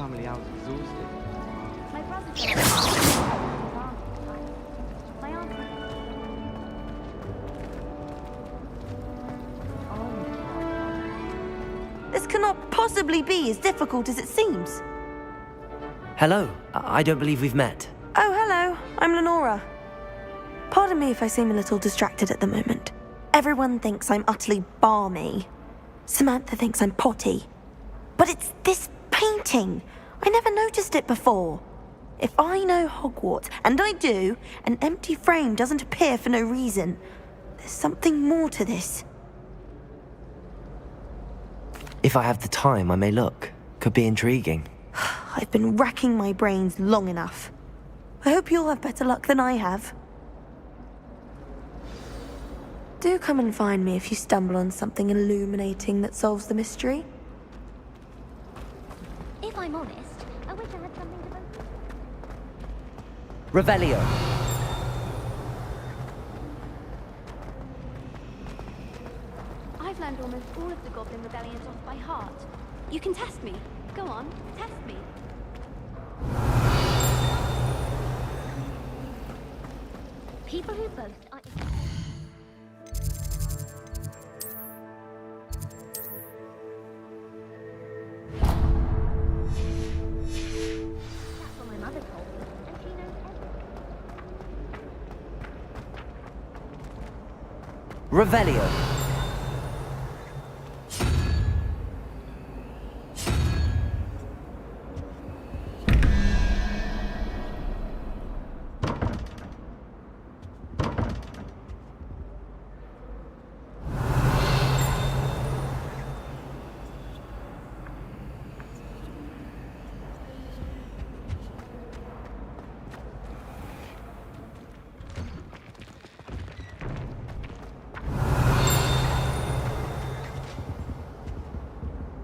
familiar with those. My brother my aunt. This cannot possibly be as difficult as it seems. Hello. I don't believe we've met. Oh, hello. I'm Lenora. Pardon me if I seem a little distracted at the moment. Everyone thinks I'm utterly balmy. Samantha thinks I'm potty. But it's this painting. I never noticed it before. If I know Hogwarts, and I do, an empty frame doesn't appear for no reason. There's something more to this. If I have the time, I may look. Could be intriguing. I've been racking my brains long enough. I hope you'll have better luck than I have. Do come and find me if you stumble on something illuminating that solves the mystery. If I'm honest, I wish I had something to vote. Revelio. I've learned almost all of the Goblin rebellions off by heart. You can test me. Go on, test me. People who boast are... That's what my mother told me, and she knows everything. Revelio.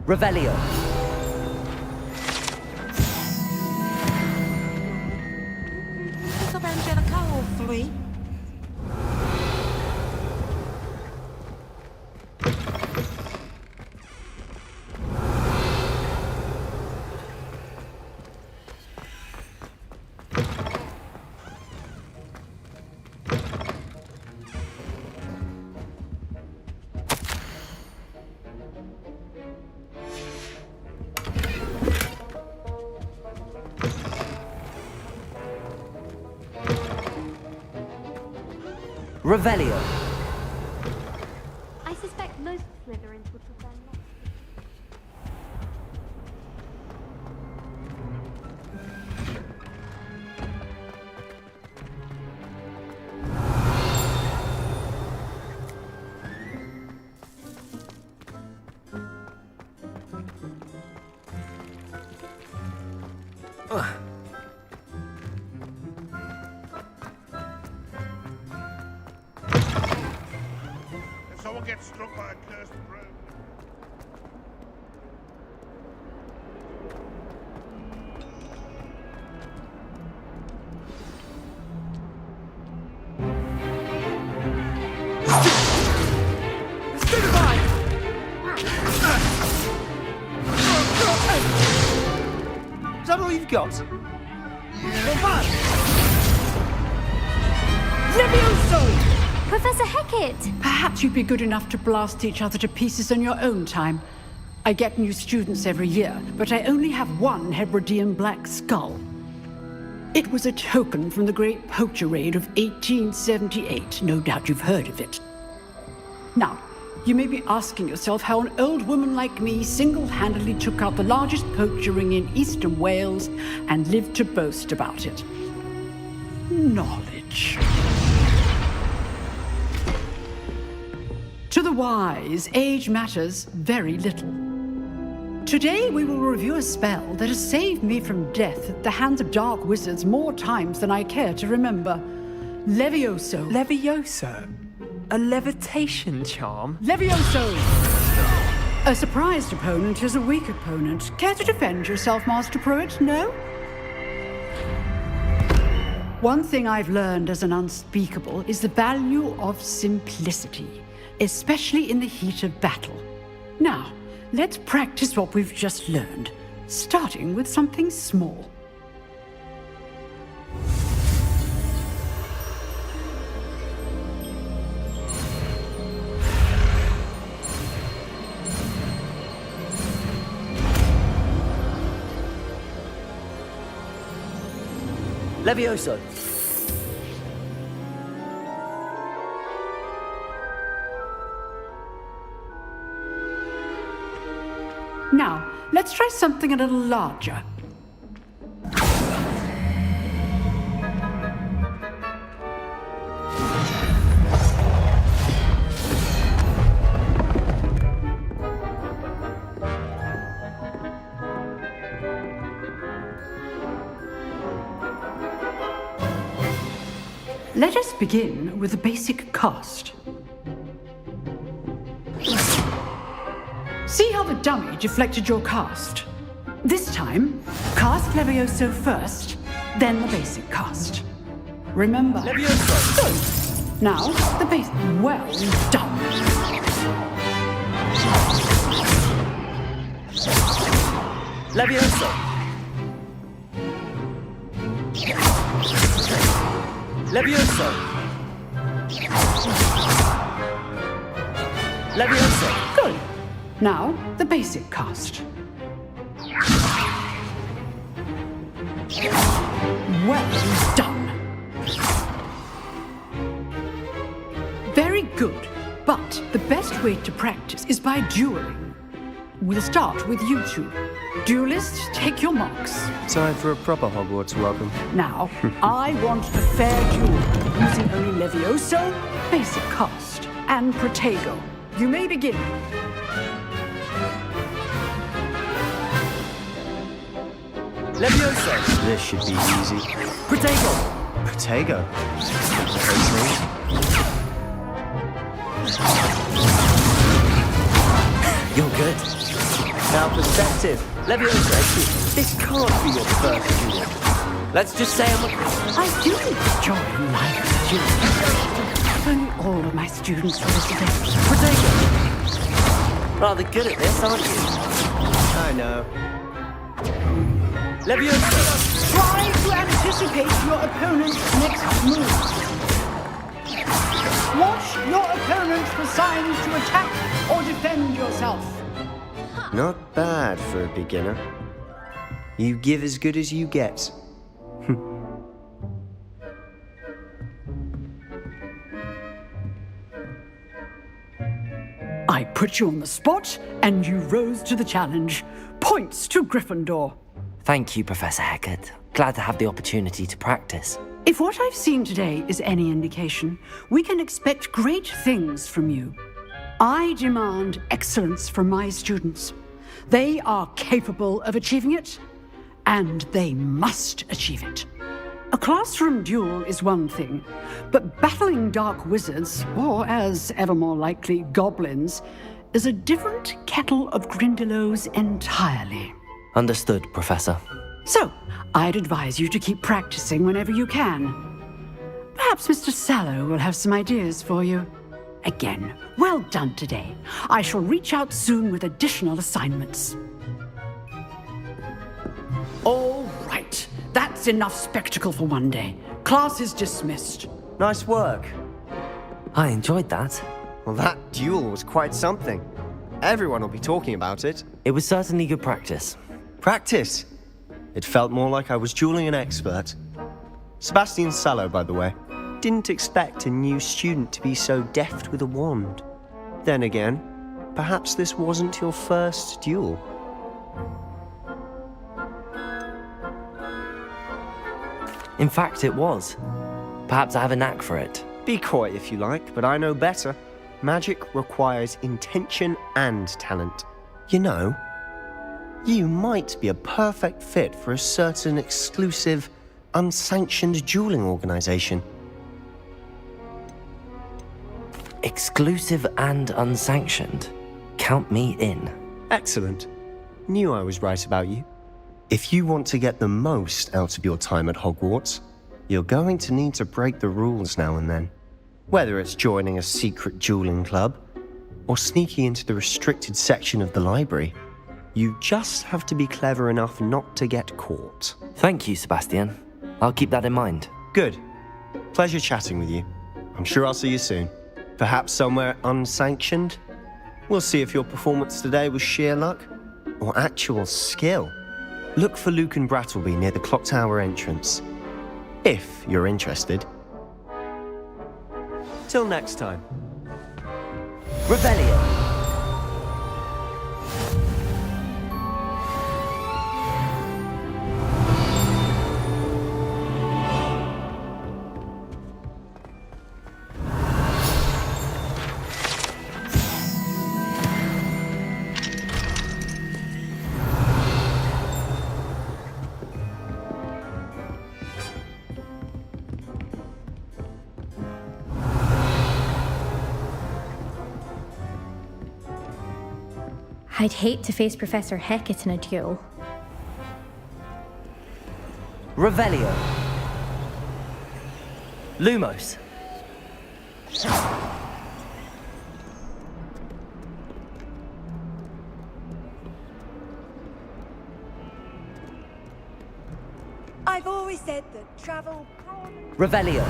Revelio. Of Angelica or 3? Revelio. I suspect most Slytherins would prefer not. Someone gets struck by a cursed broom. Is that all you've got? Levioso! Professor Hecat! Perhaps you'd be good enough to blast each other to pieces on your own time. I get new students every year, but I only have one Hebridean black skull. It was a token from the Great Poacher Raid of 1878. No doubt you've heard of it. Now, you may be asking yourself how an old woman like me single-handedly took out the largest poacher ring in eastern Wales and lived to boast about it. Knowledge. To the wise, age matters very little. Today we will review a spell that has saved me from death at the hands of dark wizards more times than I care to remember. Levioso. Levioso? A levitation charm? Levioso! A surprised opponent is a weak opponent. Care to defend yourself, Master Pruitt? No? One thing I've learned as an unspeakable is the value of simplicity, especially in the heat of battle. Now, let's practice what we've just learned. starting with something small. Levioso. Now, let's try something a little larger. Let us begin with the basic cast. See how the dummy deflected your cast? This time, cast Levioso first, then the basic cast. Remember. Levioso. Good. Now, the basic. Well done. Levioso. Levioso. Levioso. Good. Now, the basic cast. Well done. Very good. But the best way to practice is by dueling. We'll start with you two. Duelists, take your marks. Time for a proper Hogwarts welcome. Now, I want a fair duel, using only Levioso, basic cast, and Protego. You may begin. Levioso. This should be easy. Protego. Protego. You're good. Now perspective. Levioso. This can't be your first duel. Let's just say I'm a... I do enjoy life dueling. If only all of my students were this event. Protego. Rather good at this, aren't you? I know. Levioso. Try to anticipate your opponent's next move. Watch your opponent for signs to attack or defend yourself. Not bad for a beginner. You give as good as you get. I put you on the spot, and you rose to the challenge. Points to Gryffindor. Thank you, Professor Hecat. Glad to have the opportunity to practice. If what I've seen today is any indication, we can expect great things from you. I demand excellence from my students. They are capable of achieving it, and they must achieve it. A classroom duel is one thing, but battling dark wizards, or as ever more likely, goblins, is a different kettle of Grindylows entirely. Understood, Professor. So, I'd advise you to keep practicing whenever you can. Perhaps Mr. Sallow will have some ideas for you. Again, well done today. I shall reach out soon with additional assignments. All right. That's enough spectacle for one day. Class is dismissed. Nice work. I enjoyed that. Well, that duel was quite something. Everyone will be talking about it. It was certainly good practice. Practice. It felt more like I was dueling an expert. Sebastian Sallow, by the way. Didn't expect a new student to be so deft with a wand. Then again, perhaps this wasn't your first duel. In fact, it was. Perhaps I have a knack for it. Be coy if you like, but I know better. Magic requires intention and talent. You know, you might be a perfect fit for a certain exclusive, unsanctioned dueling organization. Exclusive and unsanctioned. Count me in. Excellent. Knew I was right about you. If you want to get the most out of your time at Hogwarts, you're going to need to break the rules now and then. Whether it's joining a secret dueling club, or sneaking into the restricted section of the library. You just have to be clever enough not to get caught. Thank you, Sebastian. I'll keep that in mind. Good. Pleasure chatting with you. I'm sure I'll see you soon. Perhaps somewhere unsanctioned? We'll see if your performance today was sheer luck or actual skill. Look for Luke and Brattleby near the clock tower entrance, if you're interested. Till next time. Revelio. I'd hate to face Professor Hecat in a duel. Revelio. Lumos. I've always said that travel... Revelio.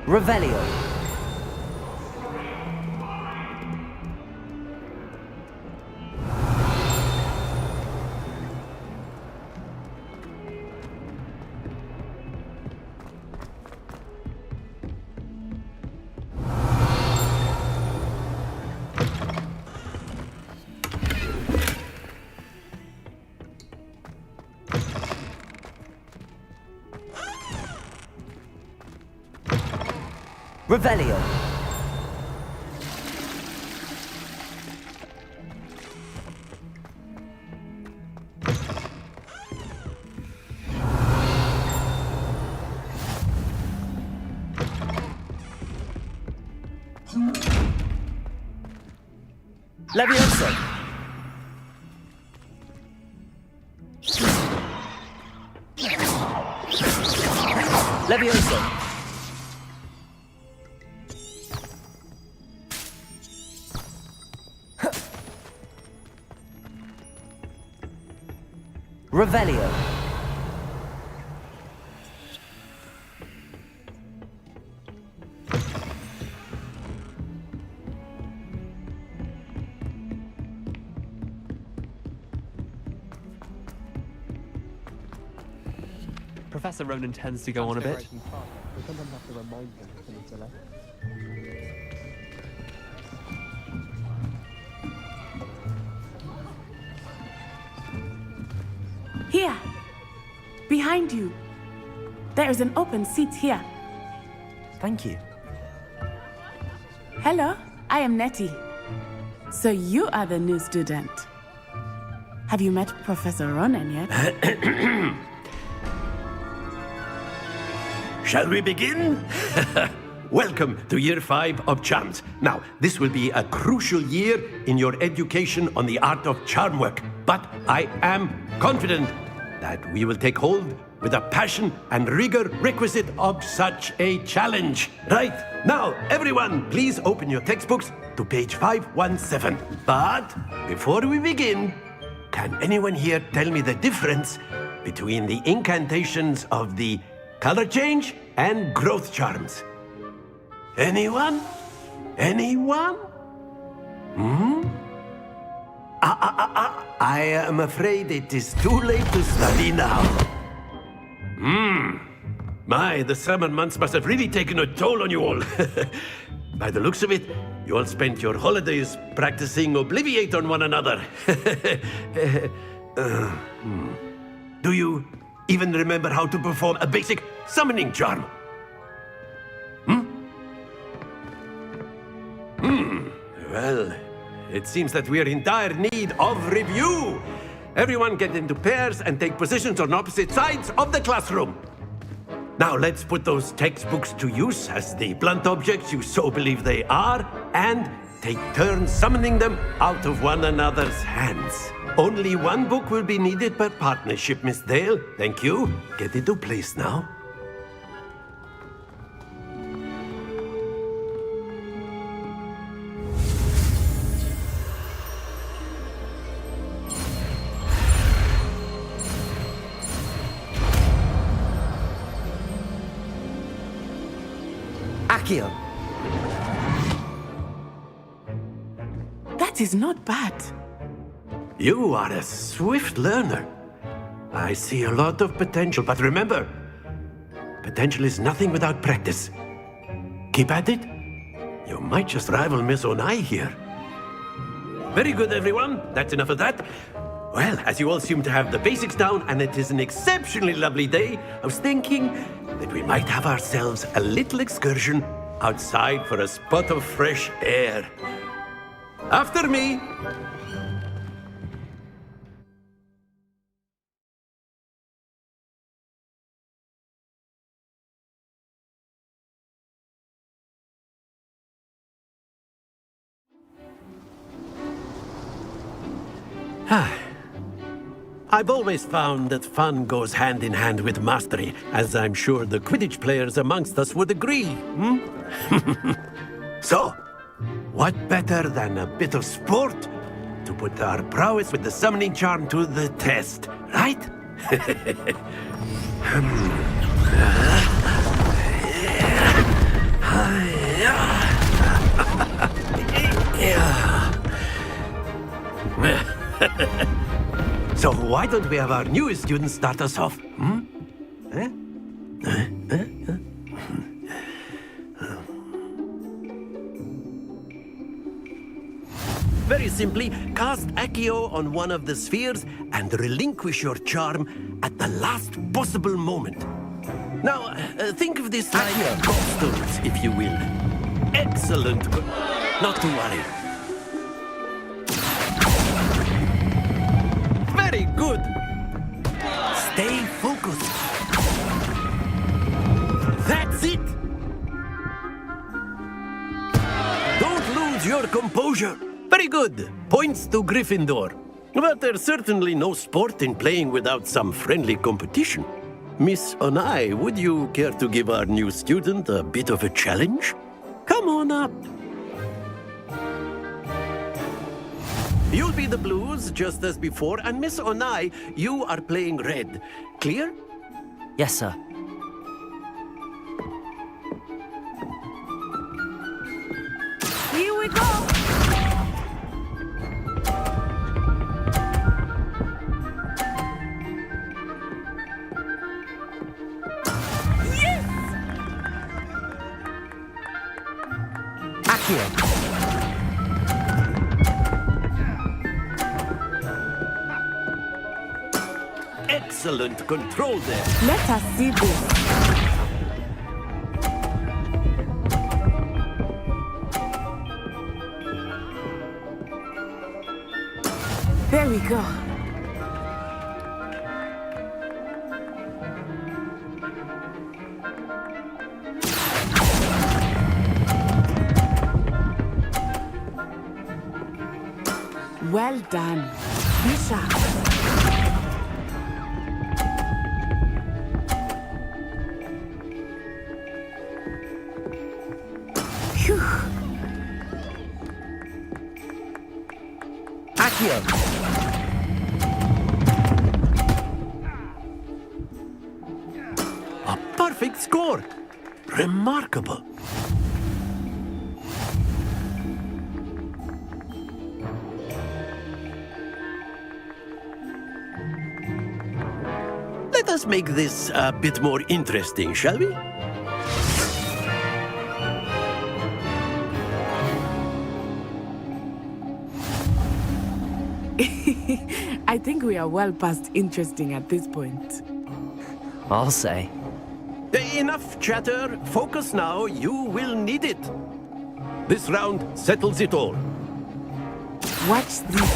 Revelio. Revelio. Levioso. Levioso. Revelio. Professor Ronan tends to go on a bit. Here, behind you. There is an open seat here. Thank you. Hello, I am Nettie. So you are the new student. Have you met Professor Ronan yet? Shall we begin? Welcome to Year 5 of Charms. Now, this will be a crucial year in your education on the art of charm work. But I am confident that we will take hold with the passion and rigor requisite of such a challenge. Right, now, everyone, please open your textbooks to page 517. But before we begin, can anyone here tell me the difference between the incantations of the color change and growth charms? Anyone? Anyone? I am afraid it is too late to study now. My, the summer months must have really taken a toll on you all. By the looks of it, you all spent your holidays practicing Obliviate on one another. Do you even remember how to perform a basic summoning charm? Well, it seems that we are in dire need of review. Everyone get into pairs and take positions on opposite sides of the classroom. Now let's put those textbooks to use as the blunt objects you so believe they are, and take turns summoning them out of one another's hands. Only one book will be needed per partnership, Miss Dale. Thank you. Get into place now. Accio. That is not bad. You are a swift learner. I see a lot of potential, but remember, potential is nothing without practice. Keep at it. You might just rival Miss Onai here. Very good, everyone. That's enough of that. Well, as you all seem to have the basics down, and it is an exceptionally lovely day, I was thinking that we might have ourselves a little excursion outside for a spot of fresh air. After me. I've always found that fun goes hand in hand with mastery, as I'm sure the Quidditch players amongst us would agree. So, what better than a bit of sport to put our prowess with the summoning charm to the test, right? So why don't we have our newest student start us off? Very simply, cast Accio on one of the spheres and relinquish your charm at the last possible moment. Now, think of this like gobstones, if you will. Excellent. Not to worry. Very good. Stay focused. That's it. Don't lose your composure. Very good. Points to Gryffindor. But there's certainly no sport in playing without some friendly competition. Miss Onai, would you care to give our new student a bit of a challenge? Come on up. You'll be the blues, just as before, and Miss Onai, you are playing red. Clear? Yes, sir. Here we go! Yes! Accio. Excellent control there. Let us see this. There we go. Well done. Be sharp. Accio. A perfect score. Remarkable. Let us make this a bit more interesting, shall we? I think we are well past interesting at this point. I'll say. Enough chatter. Focus now. You will need it. This round settles it all. Watch this.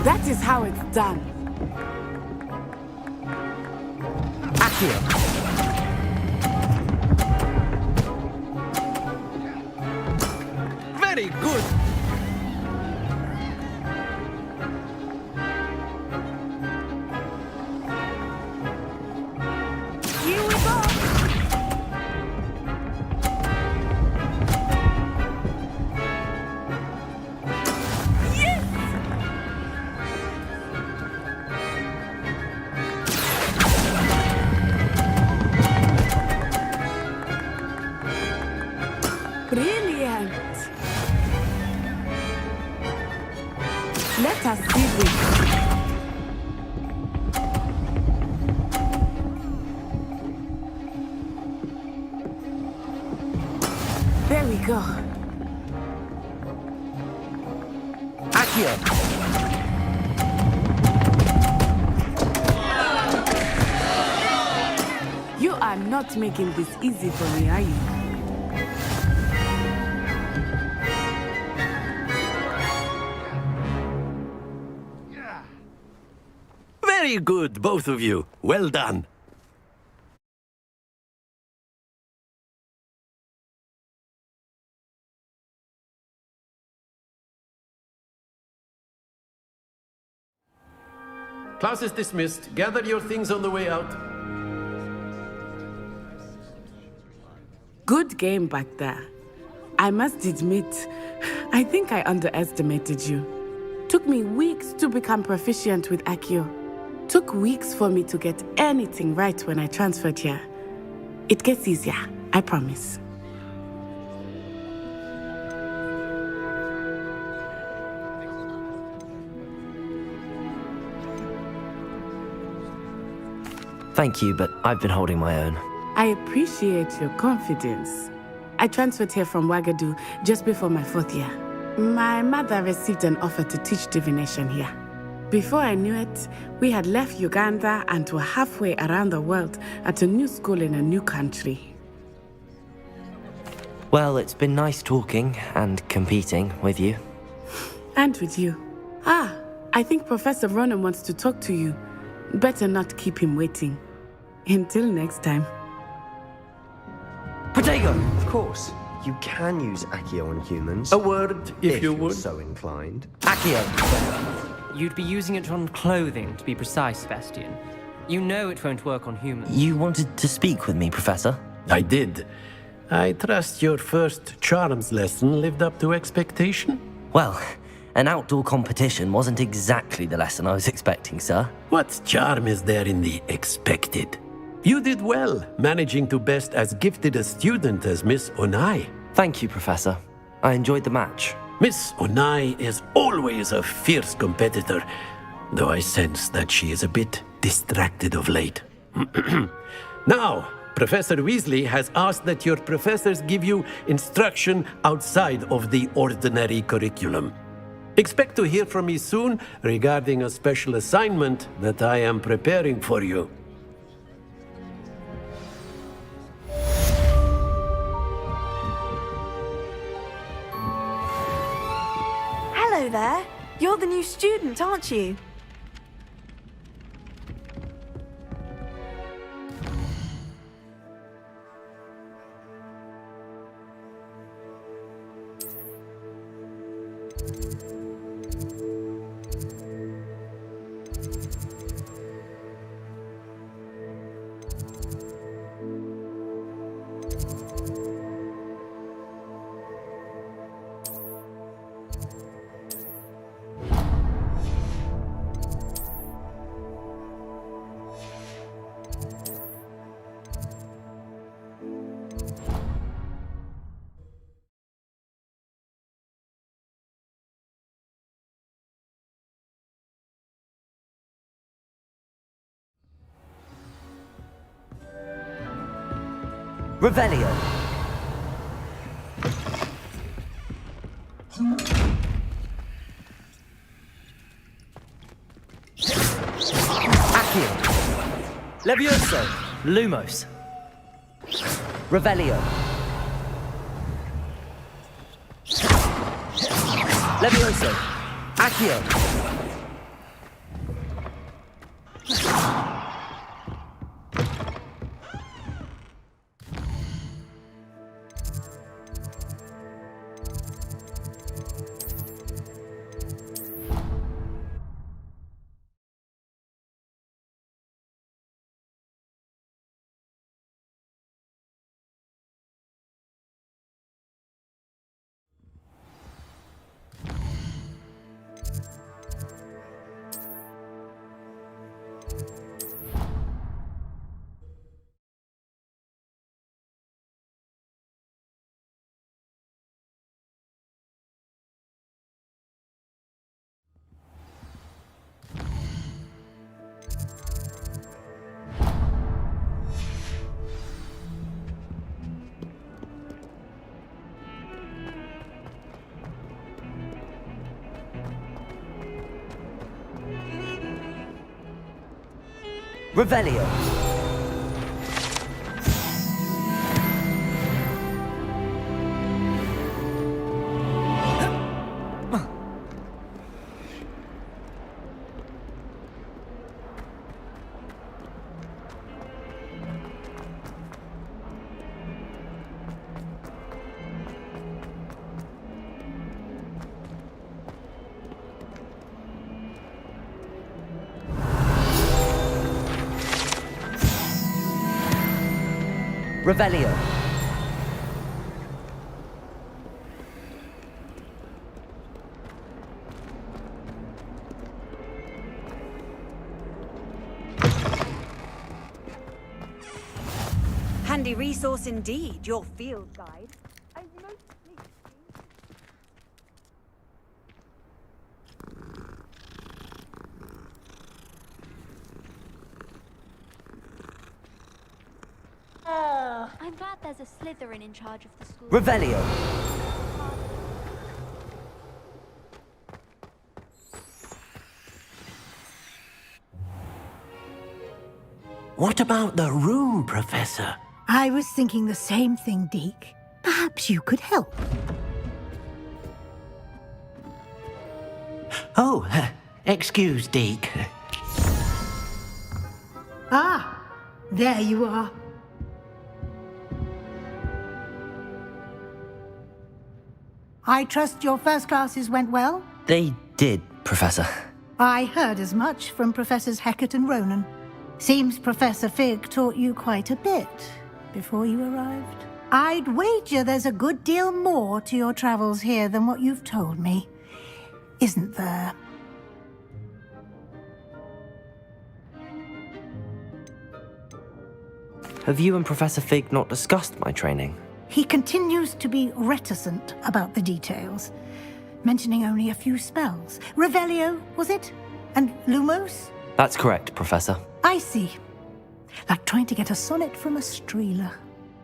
That is how it's done. Accio. Very good. Here we go. Brilliant. Let us see this. There we go. Accio. You are not making this easy for me, are you? Very good, both of you. Well done. Class is dismissed. Gather your things on the way out. Good game back there. I must admit, I think I underestimated you. Took me weeks to become proficient with Accio. Took weeks for me to get anything right when I transferred here. It gets easier, I promise. Thank you, but I've been holding my own. I appreciate your confidence. I transferred here from Ouagadougou just before my 4th year. My mother received an offer to teach divination here. Before I knew it, we had left Uganda and were halfway around the world at a new school in a new country. Well, it's been nice talking and competing with you. And with you. Ah, I think Professor Ronan wants to talk to you. Better not keep him waiting. Until next time. Protego! Of course, you can use Accio on humans. A word, if you you're would. so inclined. Accio! You'd be using it on clothing, to be precise, Sebastian. You know it won't work on humans. You wanted to speak with me, Professor? I did. I trust your first charms lesson lived up to expectation? Well, an outdoor competition wasn't exactly the lesson I was expecting, sir. What charm is there in the expected? You did well, managing to best as gifted a student as Miss Onai. Thank you, Professor. I enjoyed the match. Miss Onai is always a fierce competitor, though I sense that she is a bit distracted of late. Now, Professor Weasley has asked that your professors give you instruction outside of the ordinary curriculum. Expect to hear from me soon regarding a special assignment that I am preparing for you. Hello there. You're the new student, aren't you? Revelio. Accio. Levioso. Lumos. Revelio. Levioso. Accio. Revelio. Revelio. Handy resource indeed, your field guide. I'm glad there's a Slytherin in charge of the school. Revelio. What about the room, Professor? I was thinking the same thing, Deke. Perhaps you could help. Oh, excuse, Deke. Ah, there you are. I trust your first classes went well? They did, Professor. I heard as much from Professors Hecat and Ronan. Seems Professor Fig taught you quite a bit before you arrived. I'd wager there's a good deal more to your travels here than what you've told me, isn't there? Have you and Professor Fig not discussed my training? He continues to be reticent about the details, mentioning only a few spells. Revelio, was it? And Lumos? That's correct, Professor. I see. Like trying to get a sonnet from a streeler.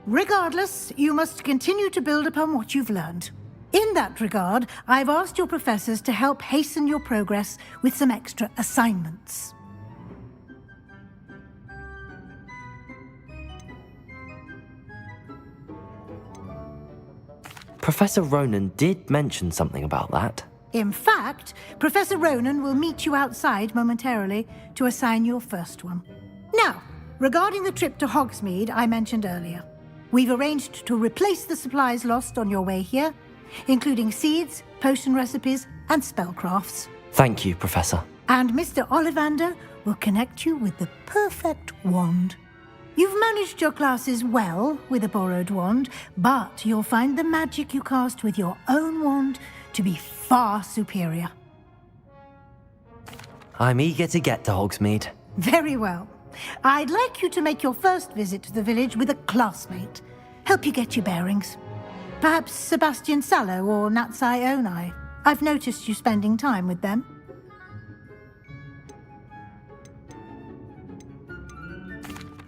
Regardless, you must continue to build upon what you've learned. In that regard, I've asked your professors to help hasten your progress with some extra assignments. Professor Ronan did mention something about that. In fact, Professor Ronan will meet you outside momentarily to assign your first one. Now, regarding the trip to Hogsmeade I mentioned earlier, we've arranged to replace the supplies lost on your way here, including seeds, potion recipes, and spellcrafts. Thank you, Professor. And Mr. Ollivander will connect you with the perfect wand. You've managed your classes well with a borrowed wand, but you'll find the magic you cast with your own wand to be far superior. I'm eager to get to Hogsmeade. Very well. I'd like you to make your first visit to the village with a classmate. Help you get your bearings. Perhaps Sebastian Sallow or Natsai Onai. I've noticed you spending time with them.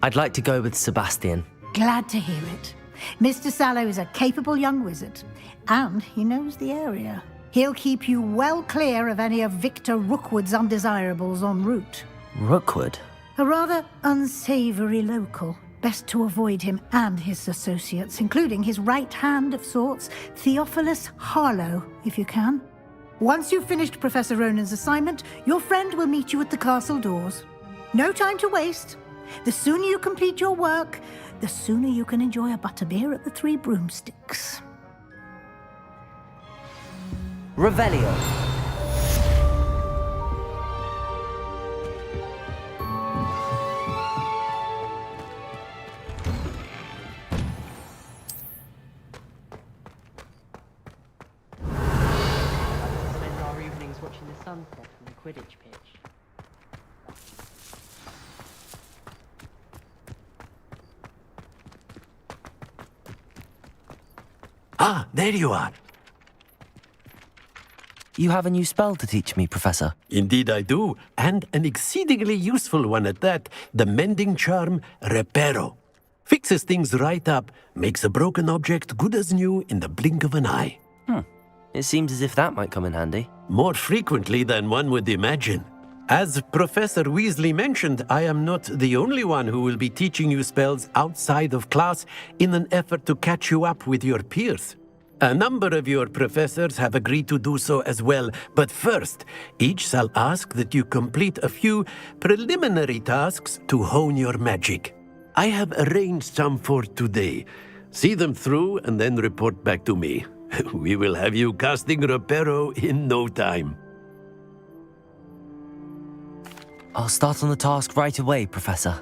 I'd like to go with Sebastian. Glad to hear it. Mr. Sallow is a capable young wizard, and he knows the area. He'll keep you well clear of any of Victor Rookwood's undesirables en route. Rookwood? A rather unsavory local. Best to avoid him and his associates, including his right hand of sorts, Theophilus Harlow, if you can. Once you've finished Professor Ronan's assignment, your friend will meet you at the castle doors. No time to waste. The sooner you complete your work, the sooner you can enjoy a butterbeer at the Three Broomsticks. Revelio. Spend our evenings watching the sunset from the Quidditch pitch. Ah, there you are. You have a new spell to teach me, Professor. Indeed I do, and an exceedingly useful one at that. The mending charm, Reparo. Fixes things right up, makes a broken object good as new in the blink of an eye. It seems as if that might come in handy. More frequently than one would imagine. As Professor Weasley mentioned, I am not the only one who will be teaching you spells outside of class in an effort to catch you up with your peers. A number of your professors have agreed to do so as well, but first, each shall ask that you complete a few preliminary tasks to hone your magic. I have arranged some for today. See them through and then report back to me. We will have you casting Reparo in no time. I'll start on the task right away, Professor.